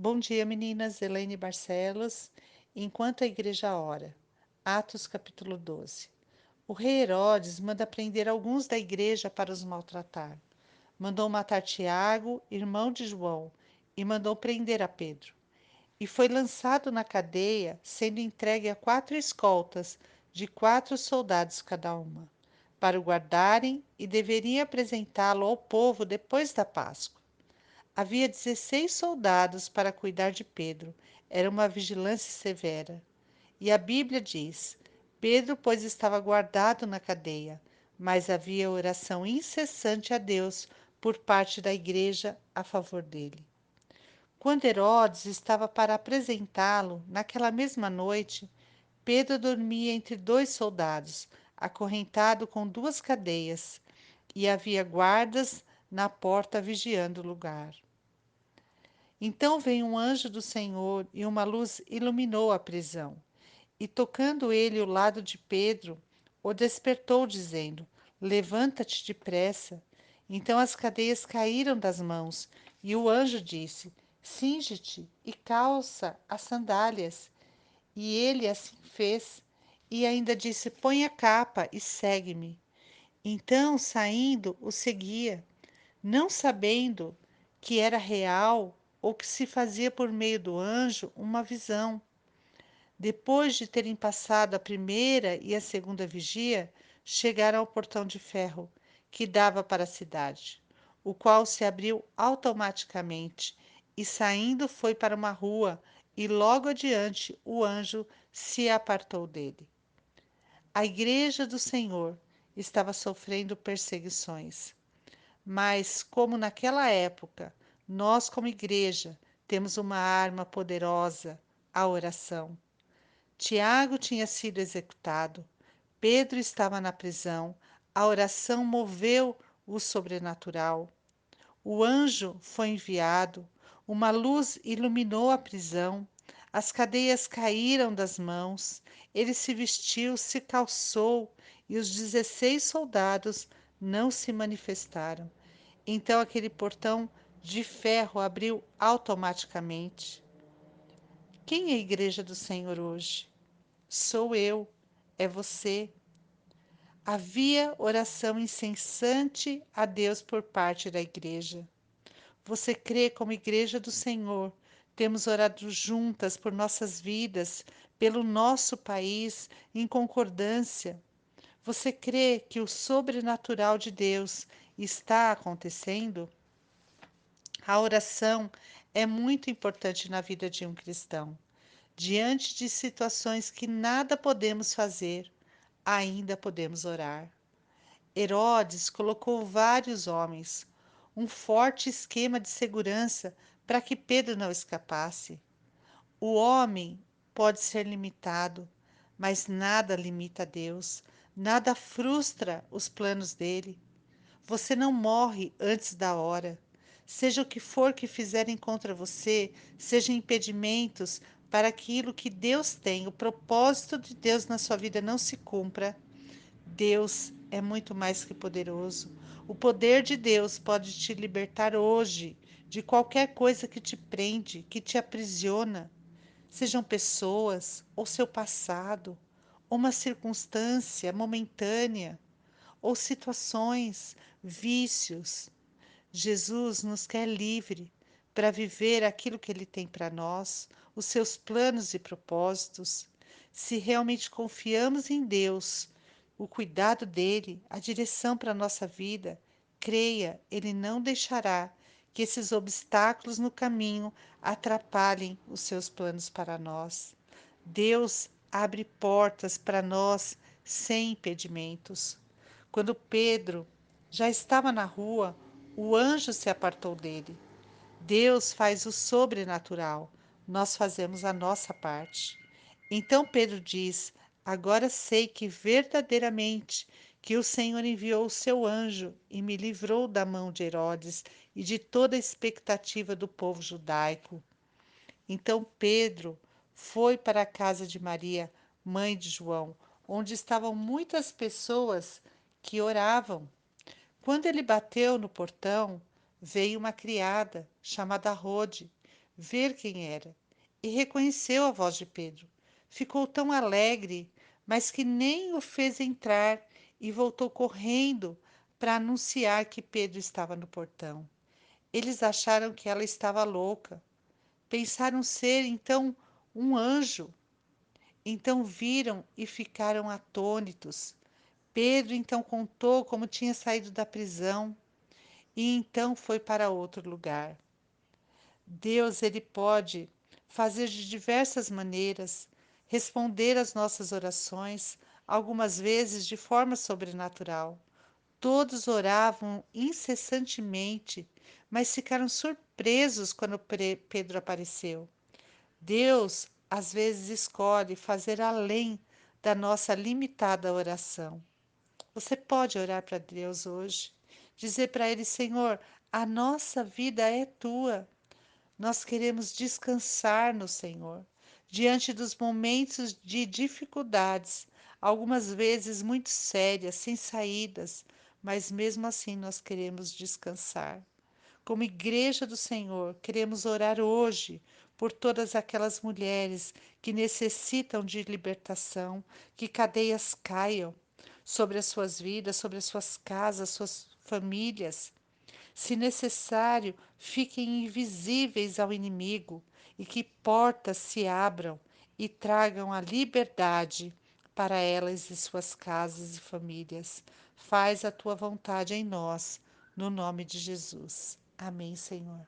Bom dia, meninas. Elaine Barcelos. Enquanto a igreja ora. Atos capítulo 12. O rei Herodes manda prender alguns da igreja para os maltratar. Mandou matar Tiago, irmão de João, e mandou prender a Pedro. E foi lançado na cadeia, sendo entregue a 4 escoltas, de 4 soldados cada uma, para o guardarem e deveriam apresentá-lo ao povo depois da Páscoa. Havia 16 soldados para cuidar de Pedro. Era uma vigilância severa. E a Bíblia diz: Pedro, pois, estava guardado na cadeia, mas havia oração incessante a Deus por parte da igreja a favor dele. Quando Herodes estava para apresentá-lo, naquela mesma noite, Pedro dormia entre 2 soldados, acorrentado com 2 cadeias, e havia guardas na porta vigiando o lugar. Então veio um anjo do Senhor e uma luz iluminou a prisão. E tocando ele o lado de Pedro, o despertou, dizendo: Levanta-te depressa. Então as cadeias caíram das mãos, e o anjo disse: Cinge-te e calça as sandálias. E ele assim fez, e ainda disse: Põe a capa e segue-me. Então, saindo, o seguia, não sabendo que era real ou que se fazia por meio do anjo uma visão. Depois de terem passado a primeira e a segunda vigia, chegaram ao portão de ferro que dava para a cidade, o qual se abriu automaticamente, e saindo foi para uma rua, e logo adiante o anjo se apartou dele. A igreja do Senhor estava sofrendo perseguições. Mas, como naquela época, nós, como igreja, temos uma arma poderosa, a oração. Tiago tinha sido executado, Pedro estava na prisão, a oração moveu o sobrenatural. O anjo foi enviado, uma luz iluminou a prisão, as cadeias caíram das mãos, ele se vestiu, se calçou, e os 16 soldados não se manifestaram. Então aquele portão de ferro abriu automaticamente. Quem é a igreja do Senhor hoje? Sou eu, é você. Havia oração incessante a Deus por parte da igreja. Você crê como igreja do Senhor? Temos orado juntas por nossas vidas, pelo nosso país, em concordância. Você crê que o sobrenatural de Deus está acontecendo? A oração é muito importante na vida de um cristão. Diante de situações que nada podemos fazer, ainda podemos orar. Herodes colocou vários homens, um forte esquema de segurança para que Pedro não escapasse. O homem pode ser limitado, mas nada limita Deus, nada frustra os planos dele. Você não morre antes da hora. Seja o que for que fizerem contra você, sejam impedimentos para aquilo que Deus tem, o propósito de Deus na sua vida não se cumpra. Deus é muito mais que poderoso. O poder de Deus pode te libertar hoje de qualquer coisa que te prende, que te aprisiona, sejam pessoas, ou seu passado, ou uma circunstância momentânea, ou situações, vícios. Jesus nos quer livre para viver aquilo que Ele tem para nós, os seus planos e propósitos. Se realmente confiamos em Deus, o cuidado dele, a direção para a nossa vida, creia, Ele não deixará que esses obstáculos no caminho atrapalhem os seus planos para nós. Deus abre portas para nós sem impedimentos. Quando Pedro já estava na rua, o anjo se apartou dele. Deus faz o sobrenatural, nós fazemos a nossa parte. Então Pedro diz: Agora sei que verdadeiramente que o Senhor enviou o seu anjo e me livrou da mão de Herodes e de toda a expectativa do povo judaico. Então Pedro foi para a casa de Maria, mãe de João, onde estavam muitas pessoas que oravam. Quando ele bateu no portão, veio uma criada chamada Rode. ver quem era e reconheceu a voz de Pedro. Ficou tão alegre, mas que nem o fez entrar e voltou correndo para anunciar que Pedro estava no portão. Eles acharam que ela estava louca. Pensaram ser então um anjo. Então viram e ficaram atônitos. Pedro então contou como tinha saído da prisão e então foi para outro lugar. Deus, ele pode fazer de diversas maneiras, responder às nossas orações, algumas vezes de forma sobrenatural. Todos oravam incessantemente, mas ficaram surpresos quando Pedro apareceu. Deus, às vezes, escolhe fazer além da nossa limitada oração. Você pode orar para Deus hoje, dizer para Ele: Senhor, a nossa vida é tua. Nós queremos descansar no Senhor, diante dos momentos de dificuldades, algumas vezes muito sérias, sem saídas, mas mesmo assim nós queremos descansar. Como igreja do Senhor, queremos orar hoje por todas aquelas mulheres que necessitam de libertação, que cadeias caiam sobre as suas vidas, sobre as suas casas, suas famílias. Se necessário, fiquem invisíveis ao inimigo e que portas se abram e tragam a liberdade para elas e suas casas e famílias. Faz a tua vontade em nós, no nome de Jesus. Amém, Senhor.